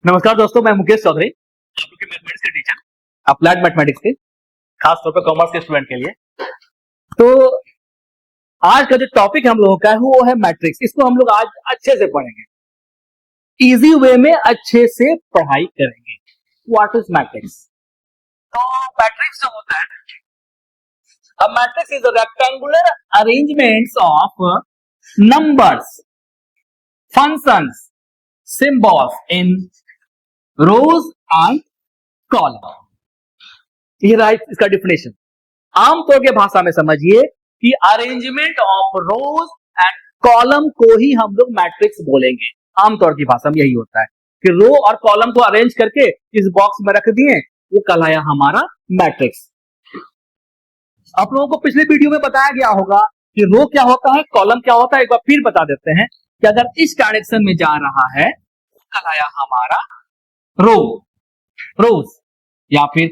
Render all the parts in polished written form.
नमस्कार दोस्तों, मैं मुकेश चौधरी, आप लोग के मैथमेटिक्स के टीचर, अप्लाइड मैथमेटिक्स के, खास तौर पर कॉमर्स के स्टूडेंट के लिए। तो आज का जो टॉपिक हम लोगों का है वो है मैट्रिक्स। इसको हम लोग आज अच्छे से पढ़ेंगे, इजी वे में अच्छे से पढ़ाई करेंगे। What is matrix? तो मैट्रिक्स जो होता है, a matrix is a rectangular arrangements of numbers, functions, symbols in rows and column। ये रहा इसका डिफिनेशन। आमतौर के भाषा में समझिए कि arrangement of rose and column को ही हम लोग मैट्रिक्स बोलेंगे। आमतौर की भाषा में यही होता है कि रो और कॉलम को अरेंज करके इस बॉक्स में रख दिए, वो कहलाया हमारा मैट्रिक्स। आप लोगों को पिछले वीडियो में बताया गया होगा कि रो क्या होता है, कॉलम क्या होता है। एक बार फिर बता देते हैं कि अगर इस डायरेक्शन में जा रहा है वो कहलाया हमारा रो, रोज, या फिर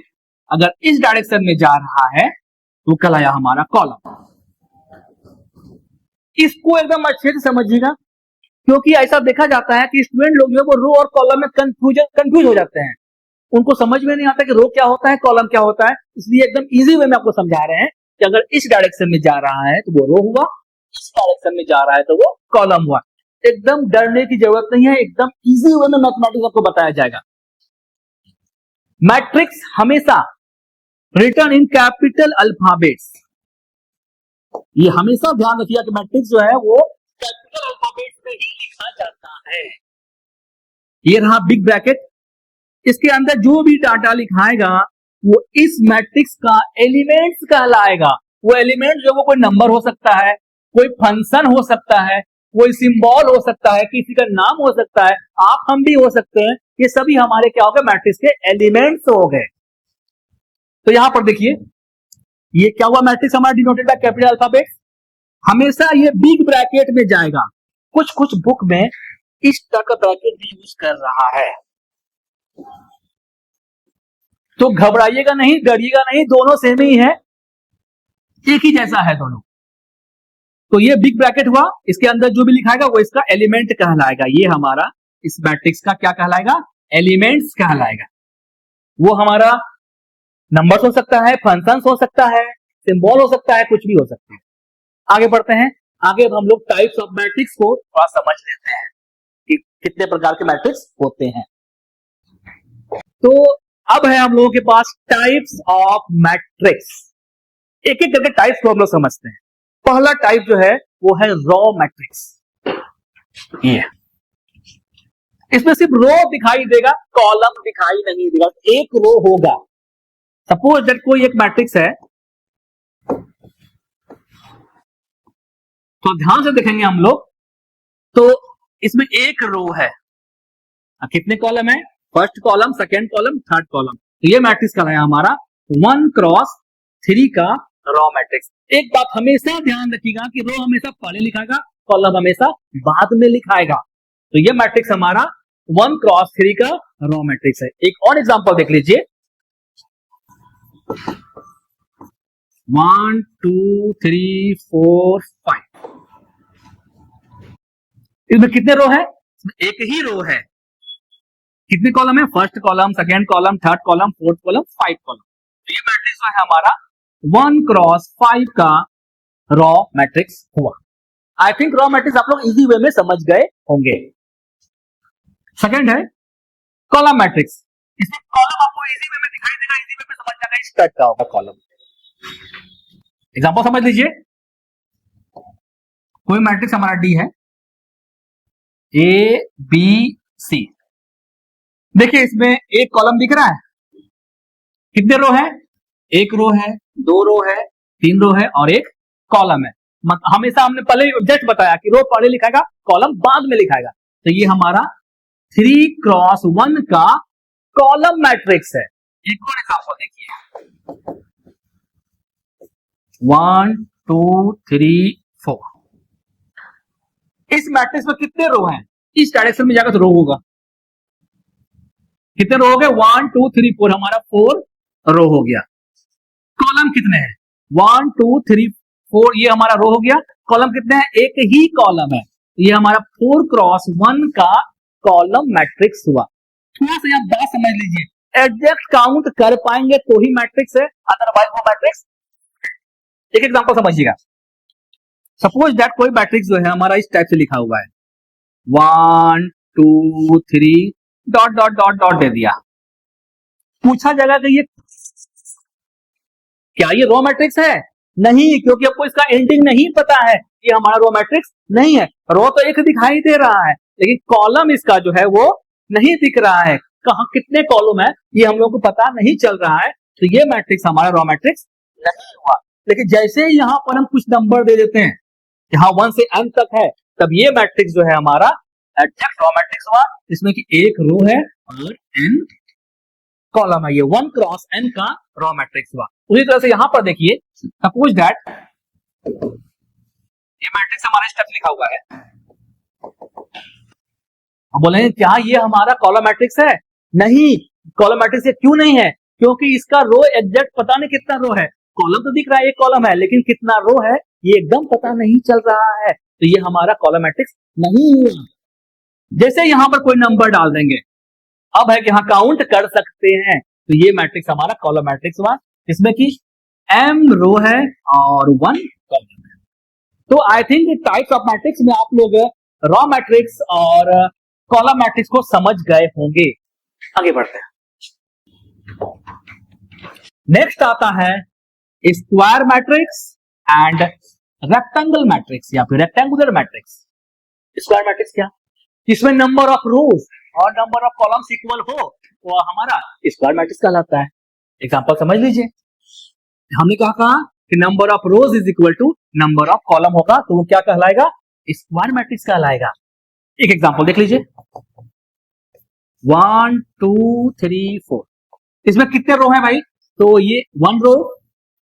अगर इस डायरेक्शन में जा रहा है तो कहलाया हमारा कॉलम। इसको एकदम अच्छे से समझिएगा, क्योंकि ऐसा देखा जाता है कि स्टूडेंट लोग जो वो रो और कॉलम में कंफ्यूज हो जाते हैं। उनको समझ में नहीं आता कि रो क्या होता है, कॉलम क्या होता है। इसलिए एकदम इजी वे में आपको समझा रहे हैं कि अगर इस डायरेक्शन में जा रहा है तो वो रो हुआ, इस डायरेक्शन में जा रहा है तो वो कॉलम हुआ। एकदम डरने की जरूरत नहीं है, एकदम इजी वे में मैथमेटिक्स आपको बताया जाएगा। मैट्रिक्स हमेशा रिटर्न इन कैपिटल अल्फाबेट्स, ये हमेशा ध्यान रखिएगा कि मैट्रिक्स जो है वो कैपिटल अल्फाबेट्स में ही लिखा जाता है। ये रहा बिग ब्रैकेट, इसके अंदर जो भी डाटा लिखाएगा वो इस मैट्रिक्स का एलिमेंट्स कहलाएगा। वो एलिमेंट जो वो कोई नंबर हो सकता है, कोई फंक्शन हो सकता है, कोई सिंबल हो सकता है, किसी का नाम हो सकता है, आप हम भी हो सकते हैं। ये सभी हमारे क्या हो गए, मैट्रिक्स के एलिमेंट्स हो गए। तो यहां पर देखिए ये क्या हुआ, मैट्रिक्स हमारा डिनोटेड बाय कैपिटल अल्फाबेट्स। हमेशा ये बिग ब्रैकेट में जाएगा। कुछ कुछ बुक में इस तरह का ब्रैकेट भी यूज कर रहा है, तो घबराइएगा नहीं, डरिएगा नहीं, दोनों सेम ही है, एक ही जैसा है दोनों। तो ये बिग ब्रैकेट हुआ, इसके अंदर जो भी लिखाएगा वो इसका एलिमेंट कहलाएगा। ये हमारा इस मैट्रिक्स का क्या कहलाएगा, एलिमेंट्स कहलाएगा। वो हमारा नंबर्स हो सकता है, फंक्शंस हो सकता है, सिंबल हो सकता है, कुछ भी हो सकता है। आगे बढ़ते हैं, आगे हम लोग टाइप्स ऑफ मैट्रिक्स को थोड़ा समझ लेते हैं कि कितने प्रकार के मैट्रिक्स होते हैं। तो अब है हम लोगों के पास टाइप्स ऑफ मैट्रिक्स। एक एक करके टाइप्स को हम लोग समझते हैं। पहला टाइप जो है वो है रॉ मैट्रिक्स। ये इसमें सिर्फ रो दिखाई देगा, कॉलम दिखाई नहीं देगा, एक रो होगा। सपोज दैट कोई एक मैट्रिक्स है, तो ध्यान से देखेंगे हम लोग, तो इसमें एक रो है। कितने कॉलम है, first column, second column, third column. तो ये मैट्रिक्स का है हमारा 1x3 का रॉ मैट्रिक्स। एक बात हमेशा ध्यान रखिएगा कि रो हमेशा पहले लिखाएगा, कॉलम हमेशा बाद में लिखाएगा। तो ये मैट्रिक्स हमारा 1x3 का रॉ मैट्रिक्स है। एक और एग्जांपल देख लीजिए, 1 2 3 4 5। इसमें कितने रो है, एक ही रो है। कितने कॉलम है, first column, second column, third column, fourth column, 5 column. तो ये मैट्रिक्स है हमारा 1x5 का रॉ मैट्रिक्स हुआ। आई थिंक रॉ मैट्रिक्स आप लोग इजी वे में समझ गए होंगे। सेकेंड है कॉलम मैट्रिक्स। इसमें कॉलम आपको इजी वे में दिखाई देगा, इजी वे में समझ जाएगा इस टाइप का होगा कॉलम। एग्जांपल समझ लीजिए, कोई मैट्रिक्स हमारा डी है, ए बी सी। देखिए इसमें एक कॉलम दिख रहा है, कितने रो है, एक रो है, दो रो है, तीन रो है और एक कॉलम है। हमेशा हमने पहले जस्ट बताया कि रो पहले लिखाएगा, कॉलम बाद में लिखाएगा। तो ये हमारा 3x1 का कॉलम मैट्रिक्स है। एक और एग्जांपल देखिए, 1 2 3 4। इस मैट्रिक्स में कितने रो हैं, इस डायरेक्शन में जाकर तो रो होगा। कितने रो हो गए, 1 2 3 4, हमारा 4 रो हो गया। कॉलम कितने हैं, 1 2 3 4, ये हमारा रो हो गया। कॉलम कितने हैं, एक ही कॉलम है। ये हमारा 4x1 का कॉलम मैट्रिक्स हुआ। थोड़ा सा आप बात समझ लीजिए, एग्जैक्ट काउंट कर पाएंगे तो ही मैट्रिक्स है, अदरवाइज वो मैट्रिक्स। एक एग्जांपल समझिएगा, सपोज दैट कोई मैट्रिक्स जो है हमारा इस टाइप से लिखा हुआ है 1 2 3 डॉट डॉट डॉट डॉट दे दिया, पूछा जाएगा कि ये क्या ये रो मैट्रिक्स है? नहीं, क्योंकि आपको इसका एंडिंग नहीं पता है, ये हमारा रो मैट्रिक्स नहीं है। रो तो एक दिखाई दे रहा है, लेकिन कॉलम इसका जो है वो नहीं दिख रहा है, कहां कितने कॉलम है ये हम लोग को पता नहीं चल रहा है, तो ये मैट्रिक्स हमारा रो मैट्रिक्स नहीं हुआ। लेकिन जैसे ही यहां पर हम कुछ नंबर दे देते हैं, यहाँ 1 से n तक है, तब ये मैट्रिक्स जो है हमारा एग्जैक्ट रो मैट्रिक्स हुआ, जिसमें कि एक रो है और n कॉलम है, ये 1 क्रॉस n का रो मैट्रिक्स हुआ। उसी तरह से यहां पर देखिए, सपोज दैट ये मैट्रिक्स हमारा इस टाइप लिखा हुआ है, अब बोले क्या ये हमारा कॉलम मैट्रिक्स है? नहीं, कॉलम मैट्रिक्स ये क्यों नहीं है? क्योंकि इसका रो एग्जैक्ट पता नहीं कितना रो है, कॉलम तो दिख रहा है एक कॉलम है, लेकिन कितना रो है ये एकदम पता नहीं चल रहा है, तो ये हमारा कॉलम मैट्रिक्स नहीं हुआ। जैसे यहां पर कोई नंबर डाल देंगे, अब है कि हाँ काउंट कर सकते हैं, तो ये मैट्रिक्स हमारा कॉलम मैट्रिक्स हुआ, जिसमें कि m रो है और 1 कॉलम है। तो I think types of matrix में आप लोग रॉ मैट्रिक्स और कॉलम मैट्रिक्स को समझ गए होंगे। आगे बढ़ते हैं, नेक्स्ट आता है square matrix and rectangle matrix या फिर रेक्टेंगुलर मैट्रिक्स। स्क्वायर मैट्रिक्स क्या? इसमें नंबर ऑफ रोज और नंबर ऑफ कॉलम्स इक्वल हो, वो हमारा स्क्वायर मैट्रिक्स कहलाता है। एग्जांपल समझ लीजिए, हमने कहा कि number of rows is equal to number of column होगा, तो वो क्या कहलाएगा? स्क्वायर मैट्रिक्स कहलाएगा। एक एग्जांपल देख लीजिए, 1 2 3 4, इसमें कितने रो हैं भाई? तो ये 1 रो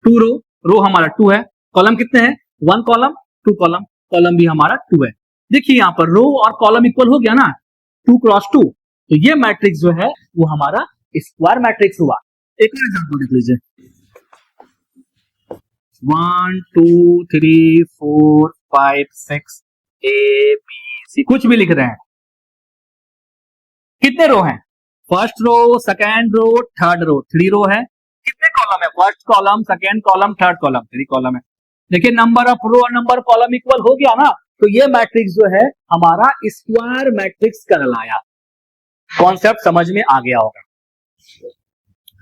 2 रो, रो हमारा 2 है, कॉलम कितने हैं? 1 कॉलम 2 कॉलम, कॉलम भी हमारा 2 है। देखिए यहां पर रो और कॉलम इक्वल हो गया ना, 2 क्रॉस 2, तो ये मैट्रिक्स जो है वो हमारा स्क्वायर मैट्रिक्स हुआ। एक और एग्जांपल देख लीजिए, 1 2 3 4 5 6 ए बी सी, कुछ भी लिख रहे हैं, कितने रो हैं? First row, second row, third row, 3 row है। कितने कॉलम है? First column, second column, third column, 3 column है। देखिए नंबर ऑफ रो और नंबर कॉलम इक्वल हो गया ना, तो ये मैट्रिक्स जो है हमारा स्क्वायर मैट्रिक्स कहलाया। कॉन्सेप्ट समझ में आ गया होगा।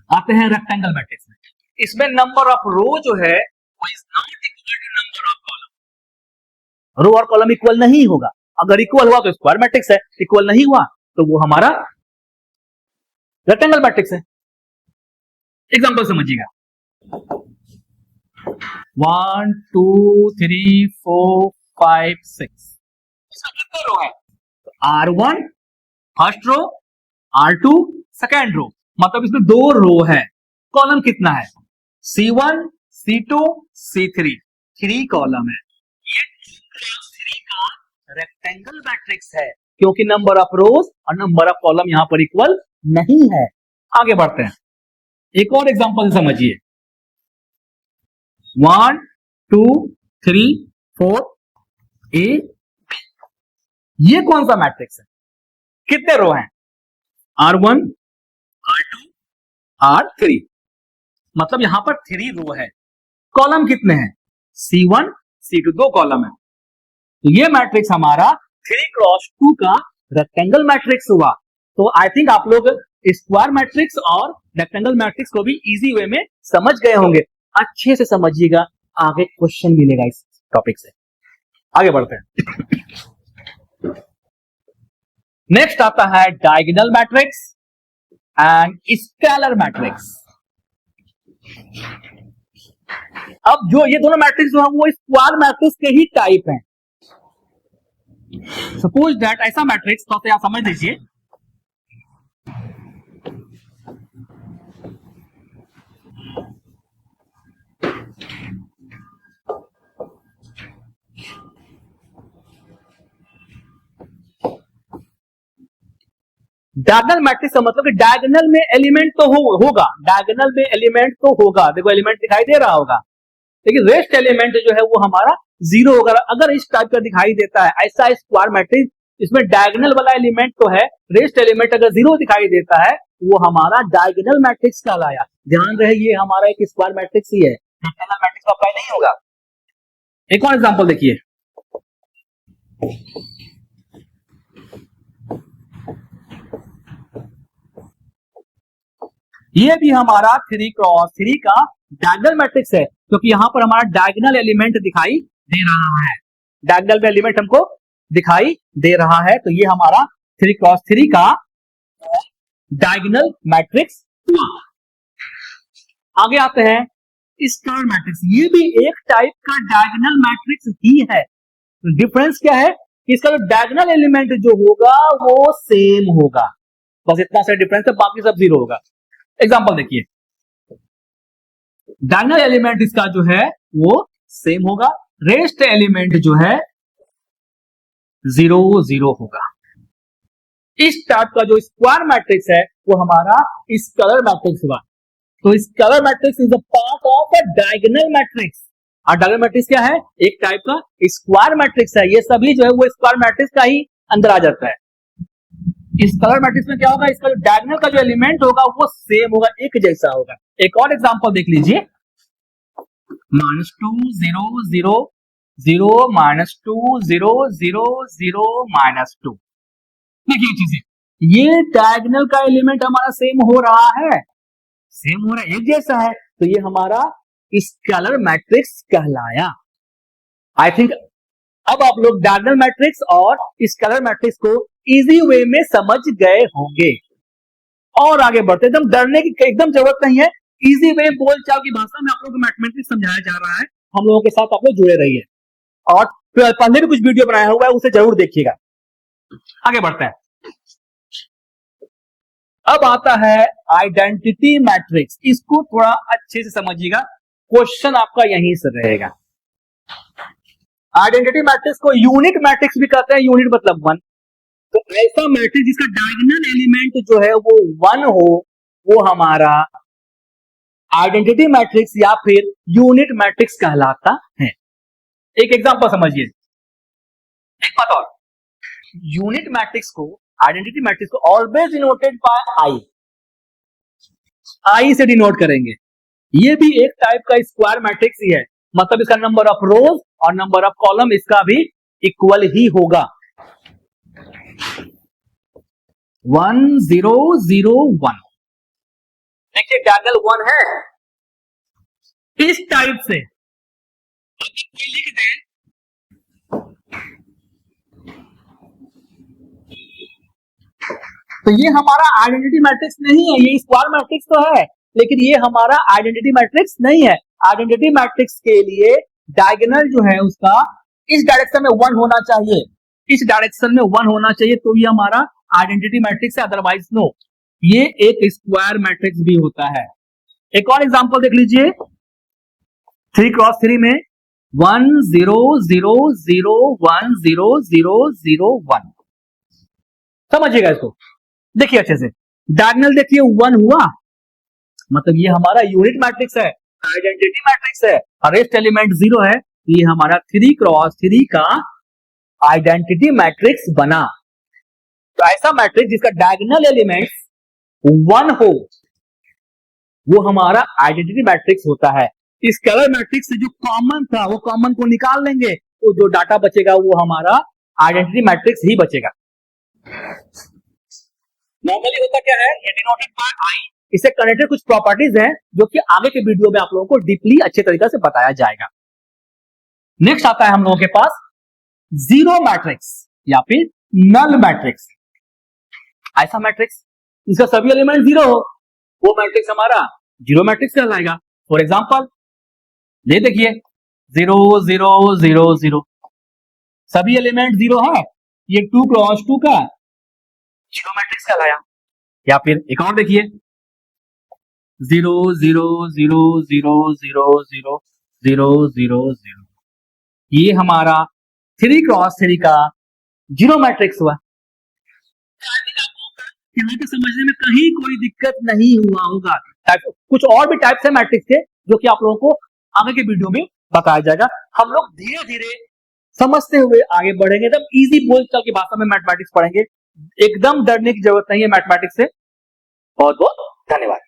आते हैं रेक्टेंगल मैट्रिक्स में, इसमें नंबर ऑफ रो जो है वो is not equal to number of column. Row और कॉलम इक्वल नहीं होगा, अगर इक्वल हुआ तो स्क्वायर मैट्रिक्स है, इक्वल नहीं हुआ तो वो हमारा रेक्टेंगल मैट्रिक्स है। एग्जांपल समझिएगा, 1 2 3 4 5 6, इसमें कितने रो है? R1 first row, R2 second row, मतलब इसमें 2 रो है। कॉलम कितना है? C1 C2 C3, 3 कॉलम है। ये 3 का रेक्टेंगल मैट्रिक्स है, क्योंकि नंबर ऑफ रोज और नंबर ऑफ कॉलम यहां पर इक्वल नहीं है। आगे बढ़ते हैं, एक और एग्जांपल समझिए, 1 2 3 4 ए, ये कौन सा मैट्रिक्स है? कितने रो हैं? R1 R2 R3, मतलब यहां पर 3 रो है। कॉलम कितने हैं? C1 C2, 2 कॉलम है। तो ये मैट्रिक्स हमारा 3 क्रॉस 2 का रेक्टेंगल मैट्रिक्स हुआ। तो आई थिंक आप लोग स्क्वायर मैट्रिक्स और रेक्टेंगल मैट्रिक्स को भी इजी वे में समझ गए होंगे। अच्छे से समझिएगा, आगे क्वेश्चन मिलेगा इस टॉपिक से। आगे बढ़ते हैं, नेक्स्ट आता है diagonal matrix and scalar matrix. अब जो ये दोनों मैट्रिक्स जो है वो स्क्वायर मैट्रिक्स के ही टाइप हैं। सपोज दैट ऐसा मैट्रिक्स, तो आप समझ लीजिए, डायगोनल मैट्रिक्स का मतलब कि डायगोनल में एलिमेंट तो होगा, डायगोनल में एलिमेंट तो होगा, देखो एलिमेंट दिखाई दे रहा होगा, लेकिन रेस्ट एलिमेंट जो है वो हमारा 0 होगा। अगर इस टाइप का दिखाई देता है ऐसा स्क्वायर मैट्रिक्स, इसमें डायगोनल वाला एलिमेंट तो है, रेस्ट एलिमेंट अगर जीरो दिखाई देता है वो हमारा डायगोनल मैट्रिक्स कहलाया। ध्यान रहे ये हमारा एक स्क्वायर मैट्रिक्स ही है, रेक्टेंगल मैट्रिक्स को अप्लाई नहीं होगा। एक और एग्जांपल देखिए, ये भी हमारा 3x3 का डायगोनल मैट्रिक्स है, क्योंकि यहां पर हमारा डायगोनल एलिमेंट दिखाई दे रहा है, डायगोनल में एलिमेंट हमको दिखाई दे रहा है, तो ये हमारा 3x3 का डायगोनल मैट्रिक्स हुआ। आगे आते हैं स्टार मैट्रिक्स, ये भी एक टाइप का डायगोनल मैट्रिक्स ही है। डिफरेंस क्या है, इसका जो डायगोनल एलिमेंट जो होगा वो सेम होगा, बस इतना सा डिफरेंस है, बाकी सब जीरो होगा। एग्जांपल देखिए, डायगोनल एलिमेंट इसका जो है वो सेम होगा, रेस्ट एलिमेंट जो है 0 0 होगा। इस टाइप का जो स्क्वायर मैट्रिक्स है वो हमारा स्केलर मैट्रिक्स हुआ। तो scalar matrix is a part of a diagonal matrix. और डायगोनल मैट्रिक्स क्या है, एक टाइप का स्क्वायर मैट्रिक्स है, ये सभी जो है वो स्क्वायर मैट्रिक्स का ही अंदर आ जाता है। स्केलर मैट्रिक्स में क्या होगा, इसका जो डायगोनल का जो एलिमेंट होगा वो सेम होगा, एक जैसा होगा। एक और एग्जांपल देख लीजिए, -2 0 0 0 -2 0 0 0 -2। देखिए चीजें, ये डायगोनल का एलिमेंट हमारा सेम हो रहा है, सेम हो रहा है, एक जैसा है, तो ये हमारा स्केलर मैट्रिक्स कहलाया। आई थिंक अब आप लोग डायगोनल मैट्रिक्स और स्केलर मैट्रिक्स को इजी वे में समझ गए होंगे। और आगे बढ़ते, एकदम डरने की एकदम जरूरत नहीं है, इजी वे बोलचाल की भाषा में आप लोगों को मैथमेटिक्स समझाया जा रहा है, हम लोगों के साथ आप लोग जुड़े रहिए। और पहले भी कुछ वीडियो बनाया हुआ है, उसे जरूर देखिएगा। आगे बढ़ते हैं, अब आता है आइडेंटिटी मैट्रिक्स, इसको थोड़ा अच्छे से समझिएगा, क्वेश्चन आपका यहीं से रहेगा। आइडेंटिटी मैट्रिक्स को यूनिट मैट्रिक्स भी कहते हैं, यूनिट मतलब 1। तो ऐसा मैट्रिक्स जिसका डायगोनल एलिमेंट जो है वो 1 हो, वो हमारा आइडेंटिटी मैट्रिक्स या फिर यूनिट मैट्रिक्स कहलाता है। एक एग्जांपल समझिए, एक बात और, यूनिट मैट्रिक्स को, आइडेंटिटी मैट्रिक्स को ऑलवेज डिनोटेड बाय आई से डिनोट करेंगे। ये भी एक टाइप का स्क्वायर मैट्रिक्स ही है, मतलब इसका नंबर ऑफ रोज और नंबर ऑफ कॉलम इसका भी इक्वल ही होगा। 1 0 0 1, देखिए डायगोनल 1 है, इस टाइप से लिख दें तो ये हमारा आइडेंटिटी मैट्रिक्स नहीं है, ये स्क्वायर मैट्रिक्स तो है, लेकिन ये हमारा आइडेंटिटी मैट्रिक्स नहीं है। आइडेंटिटी मैट्रिक्स के लिए डायगोनल जो है उसका इस डायरेक्शन में 1 होना चाहिए, इस डायरेक्शन में 1 होना चाहिए, तो ये हमारा आइडेंटिटी मैट्रिक्स है, अदरवाइज नो। ये एक स्क्वायर मैट्रिक्स भी होता है। एक और एग्जांपल देख लीजिए, 3x3 में 1 0 0 0 1 0 0 0 1, समझिएगा इसको, देखिए अच्छे से, डायगोनल देखिए 1 हुआ, मतलब ये हमारा यूनिट मैट्रिक्स है, आइडेंटिटी मैट्रिक्स है, और रेस्ट एलिमेंट 0 है, ये हमारा 3x3 का आइडेंटिटी मैट्रिक्स बना। तो ऐसा मैट्रिक्स जिसका डायगोनल एलिमेंट 1 हो वो हमारा आइडेंटिटी मैट्रिक्स होता है। इस स्केलर मैट्रिक्स से जो कॉमन था वो कॉमन को निकाल लेंगे, तो जो डाटा बचेगा वो हमारा आइडेंटिटी मैट्रिक्स ही बचेगा। नॉर्मली होता क्या है, ये डिनोटेड बाय आई, इससे कनेक्टेड कुछ प्रॉपर्टीज हैं जो कि आगे के वीडियो में आप लोगों को डीपली अच्छे तरीके से बताया जाएगा। नेक्स्ट आता है हम लोगों के पास जीरो मैट्रिक्स या फिर नल मैट्रिक्स। ऐसा मैट्रिक्स इसका सभी एलिमेंट 0 हो, वो मैट्रिक्स हमारा जीरो मैट्रिक्स कहलाएगा। फॉर एग्जांपल ये देखिए 0 0 0 0, सभी एलिमेंट 0 है, ये 2x2 का जीरो मैट्रिक्स कहलाया। या फिर एक और देखिए 0 0 0 0 0 0 0 0 0, ये हमारा 3x3 का जीरो मैट्रिक्स हुआ। यहाँ पे समझने में कहीं कोई दिक्कत नहीं हुआ होगा। कुछ और भी टाइप्स है मैट्रिक्स के जो कि आप लोगों को आगे के वीडियो में बताया जाएगा। हम लोग धीरे धीरे समझते हुए आगे बढ़ेंगे, एकदम इजी बोलचाल की भाषा में मैथमेटिक्स पढ़ेंगे। एकदम डरने की जरूरत नहीं है मैथमेटिक्स से। बहुत बहुत धन्यवाद।